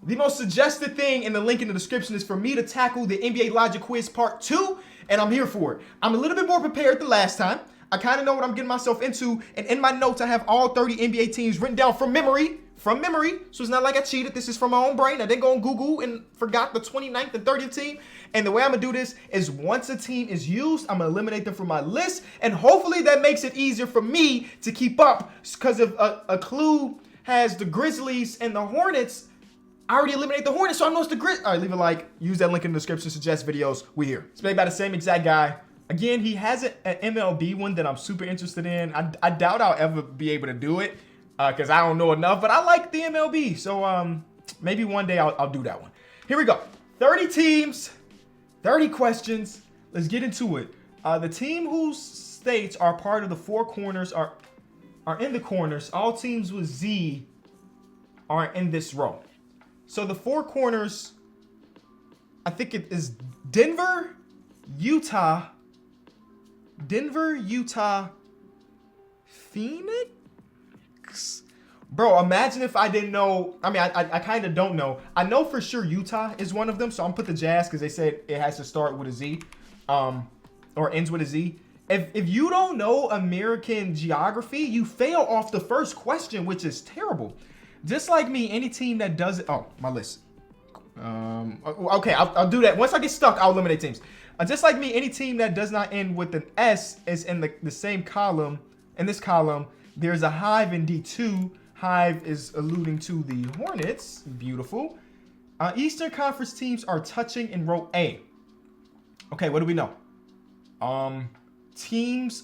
The most suggested thing in the link in the description is for me to tackle the NBA Logic Quiz Part 2, and I'm here for it. I'm a little bit more prepared than last time. I kind of know what I'm getting myself into, and in my notes, I have all 30 NBA teams written down from memory. So it's not like I cheated. This is from my own brain. I didn't go on Google and forgot the 29th and 30th team. And the way I'm going to do this is once a team is used, I'm going to eliminate them from my list. And hopefully that makes it easier for me to keep up. Because if a clue has the Grizzlies and the Hornets, I already eliminated the Hornets, so I know it's the Grizzlies. All right, leave a like. Use that link in the description. Suggest videos. We here. It's made by the same exact guy. Again, he has an MLB one that I'm super interested in. I doubt I'll ever be able to do it. Because I don't know enough, but I like the MLB. So maybe one day I'll do that one. Here we go. 30 teams, 30 questions. Let's get into it. The team whose states are part of the four corners are in the corners. All teams with Z are in this row. So the four corners, I think it is Denver, Utah, Phoenix? Bro, imagine if I didn't know. I mean, I kind of don't know. I know for sure Utah is one of them, so I'm put the Jazz because they said it has to start with a Z, or ends with a Z. If you don't know American geography, you fail off the first question, which is terrible. Just like me, any team that does it. Oh, my list. Okay, I'll do that. Once I get stuck, I'll eliminate teams. Just like me, any team that does not end with an S is in the same column. In this column, there's a Hive in D2. Hive is alluding to the Hornets. Beautiful. Eastern Conference teams are touching in row A. Okay, what do we know? All teams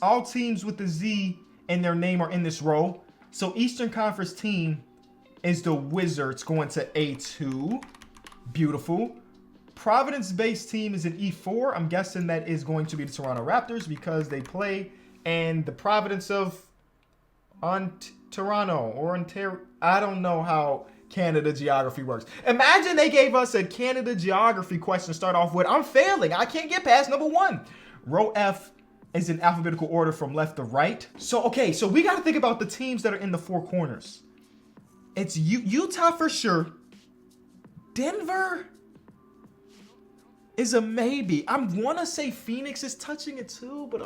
with the Z in their name are in this row. So Eastern Conference team is the Wizards going to A2. Beautiful. Providence-based team is in E4. I'm guessing that is going to be the Toronto Raptors because they play in the Providence of Toronto or Ontario. I don't know how Canada geography works. Imagine they gave us a Canada geography question to start off with. I'm failing. I can't get past number 1. Row F is in alphabetical order from left to right. So, okay, so we got to think about the teams that are in the four corners. It's Utah for sure. Denver is a maybe. I want to say Phoenix is touching it too, but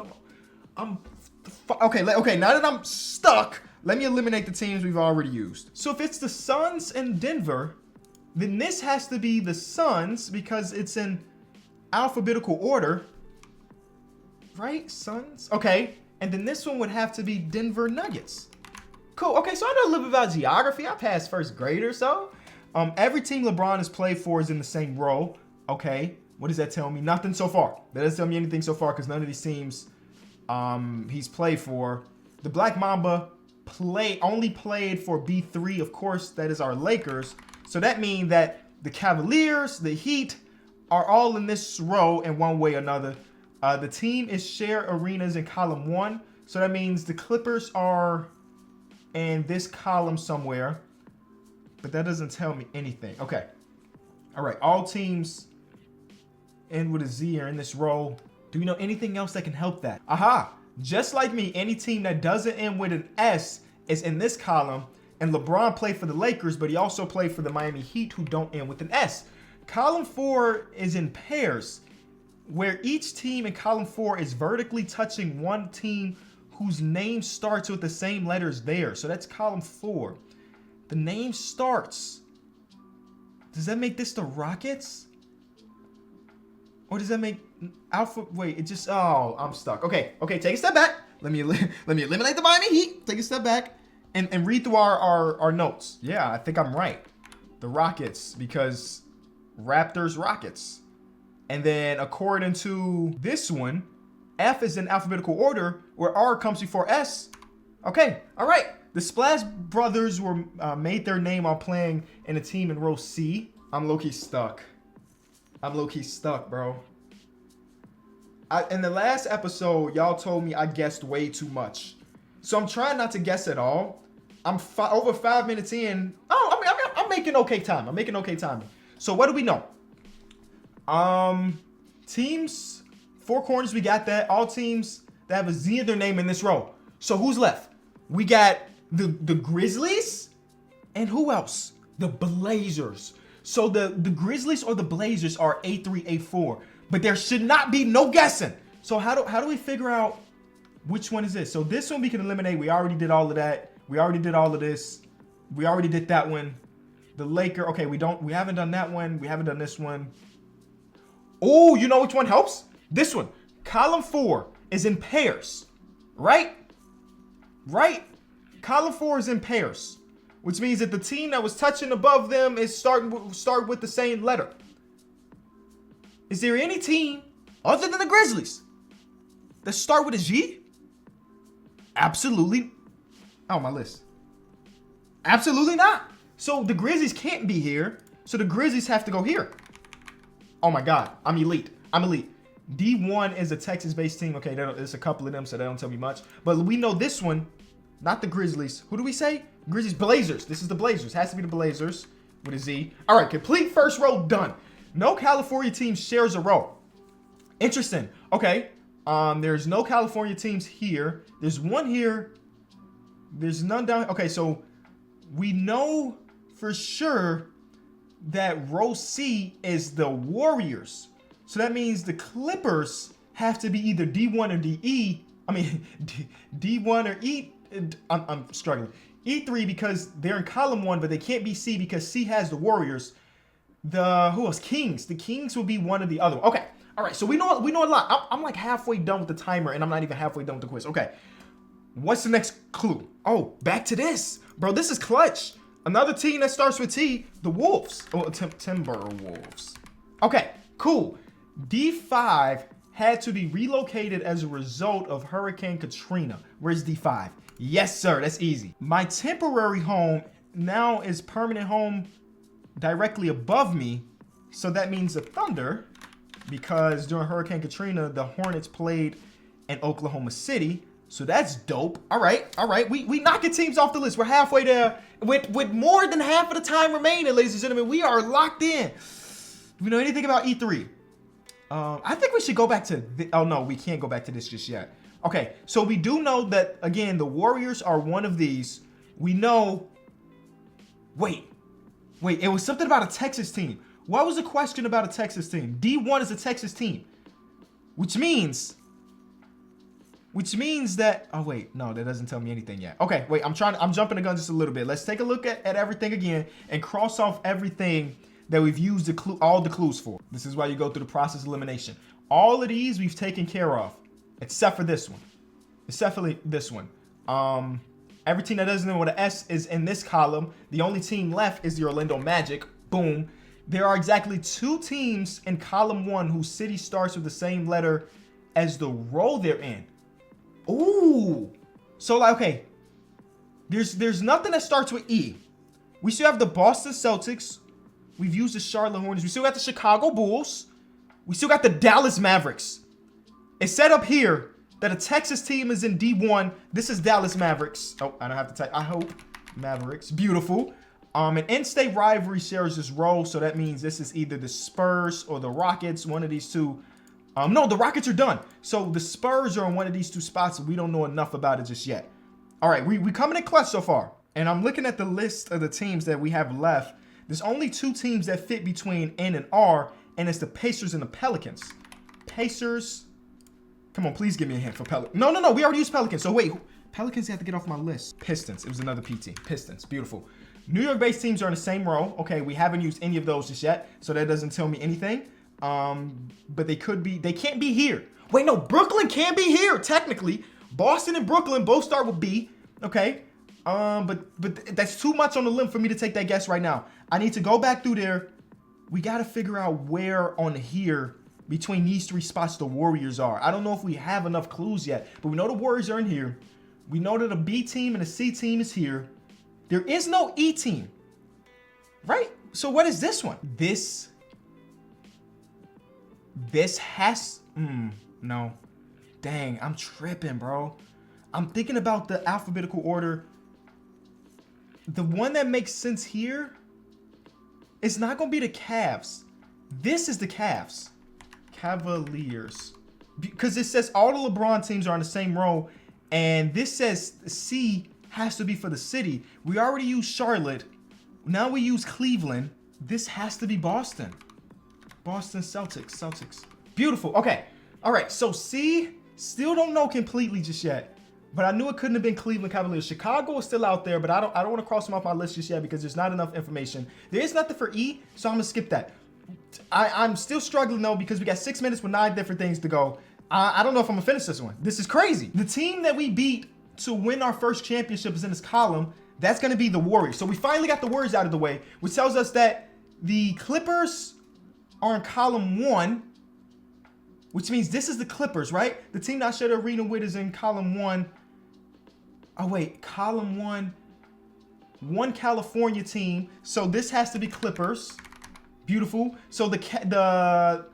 okay, now that I'm stuck, let me eliminate the teams we've already used. So if it's the Suns and Denver, then this has to be the Suns because it's in alphabetical order. Right? Suns? Okay. And then this one would have to be Denver Nuggets. Cool. Okay, so I know a little bit about geography. I passed first grade or so. Every team LeBron has played for is in the same row. Okay. What does that tell me? Nothing so far. That doesn't tell me anything so far because none of these teams he's played for. The Black Mamba only played for B3. Of course, that is our Lakers. So that means that the Cavaliers, the Heat are all in this row in one way or another. The team is share arenas in column 1. So that means the Clippers are in this column somewhere. But that doesn't tell me anything. Okay. All right. All teams end with a Z are in this row. Do we know anything else that can help that? Aha. Just like me, any team that doesn't end with an S is in this column. And LeBron played for the Lakers, but he also played for the Miami Heat, who don't end with an S. Column 4 is in pairs, where each team in column 4 is vertically touching one team whose name starts with the same letters there. So that's column 4. The name starts. Does that make this the Rockets? Or does that make Alpha? Wait, it just, oh, I'm stuck. Okay, take a step back. Let me eliminate the Miami Heat. Take a step back and read through our notes. Yeah, I think I'm right. The Rockets, because Raptors, Rockets. And then according to this one, F is in alphabetical order where R comes before S. Okay, all right. The Splash Brothers were made their name while playing in a team in row C. I'm low-key stuck. Bro. In the last episode, y'all told me I guessed way too much. So I'm trying not to guess at all. I'm over 5 minutes in. Oh, I'm making okay time. So what do we know? Teams, four corners, we got that. All teams that have a Z in their name in this row. So who's left? We got the Grizzlies and who else? The Blazers. So the Grizzlies or the Blazers are A3, A4, but there should not be no guessing. So how do we figure out which one is this? So this one we can eliminate. We already did all of that. We already did all of this. We already did that one. The Laker. Okay, we haven't done that one. We haven't done this one. Oh, you know which one helps? This one. Column 4 is in pairs, right? Right? Column 4 is in pairs, which means that the team that was touching above them is start with the same letter. Is there any team other than the Grizzlies that start with a G? Absolutely. Oh, my list. Absolutely not. So the Grizzlies can't be here. So the Grizzlies have to go here. Oh my God. I'm elite. I'm elite. D1 is a Texas-based team. Okay, there's a couple of them, so they don't tell me much. But we know this one, not the Grizzlies. Who do we say? Grizzlies, Blazers. This is the Blazers. Has to be the Blazers with a Z. All right, complete first row done. No California team shares a row. Interesting. Okay. There's no California teams here. There's one here. There's none down. Okay, so we know for sure that row C is the Warriors. So that means the Clippers have to be either D1 or DE. I mean, D1 or E. I'm struggling. E3 because they're in column 1, but they can't be C because C has the Warriors. Who else? Kings. The Kings will be one or the other. Okay. All right. So we know a lot. I'm like halfway done with the timer, and I'm not even halfway done with the quiz. Okay. What's the next clue? Oh, back to this. Bro, this is clutch. Another team that starts with T, the Wolves. Oh, Timberwolves. Okay, cool. D5 had to be relocated as a result of Hurricane Katrina. Where's D5? Yes, sir. That's easy. My temporary home now is permanent home directly above me. So that means the Thunder, because during Hurricane Katrina, the Hornets played in Oklahoma City. So that's dope. All right. We knocking teams off the list. We're halfway there with more than half of the time remaining, ladies and gentlemen. We are locked in. Do we know anything about E3? I think we should go back to... oh, no, we can't go back to this just yet. Okay, so we do know that, again, the Warriors are one of these. We know... Wait, it was something about a Texas team. What was the question about a Texas team? D1 is a Texas team. Which means that... oh, wait. No, that doesn't tell me anything yet. Okay, wait. I'm jumping the gun just a little bit. Let's take a look at everything again and cross off everything that we've used all the clues for. This is why you go through the process of elimination. All of these we've taken care of, except for this one. Except for this one. Every team that doesn't know what an S is in this column. The only team left is the Orlando Magic. Boom. There are exactly 2 teams in column 1 whose city starts with the same letter as the row they're in. Ooh. So, like, okay. There's nothing that starts with E. We still have the Boston Celtics. We've used the Charlotte Hornets. We still got the Chicago Bulls. We still got the Dallas Mavericks. It's set up here that a Texas team is in D1. This is Dallas Mavericks. Oh, I don't have to type. I hope. Mavericks. Beautiful. An in-state rivalry shares this role, so that means this is either the Spurs or the Rockets, one of these two. No, the Rockets are done. So the Spurs are in one of these two spots, and we don't know enough about it just yet. All right, we coming in clutch so far. And I'm looking at the list of the teams that we have left. There's only 2 teams that fit between N and R, and it's the Pacers and the Pelicans. Pacers. Come on, please give me a hint for Pelicans. No. We already used Pelicans. So wait, Pelicans have to get off my list. Pistons. It was another P team. Pistons. Beautiful. New York-based teams are in the same row. Okay, we haven't used any of those just yet, so that doesn't tell me anything. But they could be. They can't be here. Wait, no. Brooklyn can be here technically. Boston and Brooklyn both start with B. Okay. But that's too much on the limb for me to take that guess right now. I need to go back through there. We got to figure out where on here between these 3 spots the Warriors are. I don't know if we have enough clues yet, but we know the Warriors are in here. We know that a B team and a C team is here. There is no E team, right? So what is this one? This has, no. Dang, I'm tripping, bro. I'm thinking about the alphabetical order. The one that makes sense here, it's not going to be the Cavs. This is the Cavs. Cavaliers. Because it says all the LeBron teams are on the same row. And this says C has to be for the city. We already used Charlotte. Now we use Cleveland. This has to be Boston. Boston Celtics. Beautiful. Okay. All right. So C, still don't know completely just yet. But I knew it couldn't have been Cleveland Cavaliers. Chicago is still out there, but I don't want to cross them off my list just yet because there's not enough information. There is nothing for E, so I'm gonna skip that. I'm still struggling though because we got 6 minutes with 9 different things to go. I don't know if I'm gonna finish this one. This is crazy. The team that we beat to win our first championship is in this column. That's gonna be the Warriors. So we finally got the Warriors out of the way, which tells us that the Clippers are in column 1, which means this is the Clippers, right? The team that I shared the arena with is in column 1. Oh wait, column 1, one California team. So this has to be Clippers. Beautiful. So the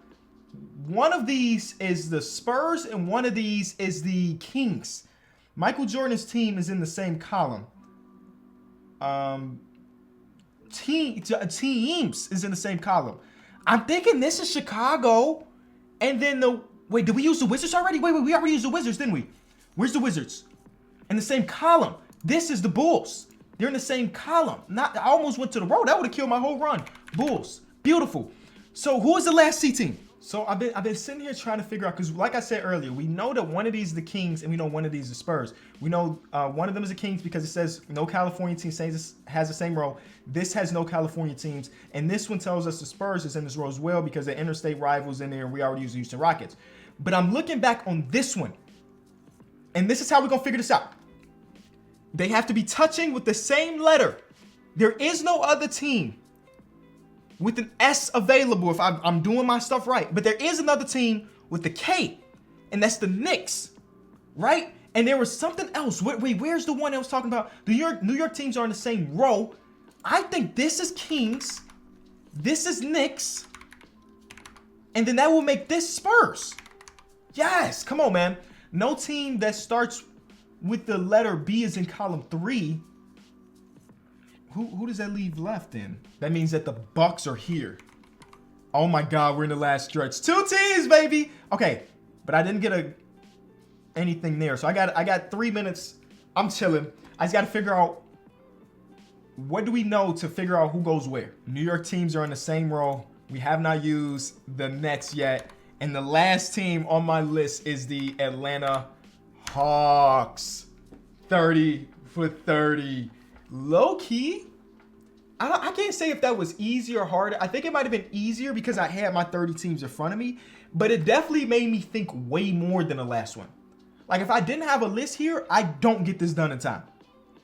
one of these is the Spurs and one of these is the Kings. Michael Jordan's team is in the same column. Teams is in the same column. I'm thinking this is Chicago. And then wait, did we use the Wizards already? Wait, we already used the Wizards, didn't we? Where's the Wizards? In the same column. This is the Bulls. They're in the same column. I almost went to the road. That would have killed my whole run. Bulls. Beautiful. So who is the last C team? So I've been sitting here trying to figure out, because like I said earlier, we know that one of these is the Kings and we know one of these is the Spurs. We know one of them is the Kings because it says no California team has the same row. This has no California teams. And this one tells us the Spurs is in this row as well because the interstate rivals in there and we already use the Houston Rockets. But I'm looking back on this one. And this is how we're going to figure this out. They have to be touching with the same letter. There is no other team with an S available if I'm doing my stuff right. But there is another team with the K, and that's the Knicks, right? And there was something else. Wait, where's the one I was talking about? The New York teams are in the same row. I think this is Kings. This is Knicks. And then that will make this Spurs. Yes, come on, man. No team that starts with the letter B is in column 3. Who does that leave left in? That means that the Bucks are here. Oh my God, we're in the last stretch. 2 teams, baby. Okay, but I didn't get anything there. So I got 3 minutes. I'm chilling. I just got to figure out what do we know to figure out who goes where. New York teams are in the same row. We have not used the Nets yet. And the last team on my list is the Atlanta Hawks. 30 for 30. Low key, I can't say if that was easier or harder. I think it might have been easier because I had my 30 teams in front of me, but it definitely made me think way more than the last one. Like if I didn't have a list here, I don't get this done in time.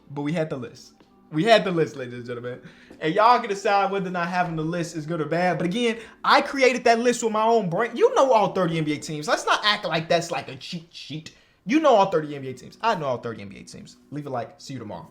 But we had the list. We had the list, ladies and gentlemen. And y'all can decide whether or not having the list is good or bad. But again, I created that list with my own brain. You know all 30 NBA teams. Let's not act like that's like a cheat sheet. You know all 30 NBA teams. I know all 30 NBA teams. Leave a like. See you tomorrow.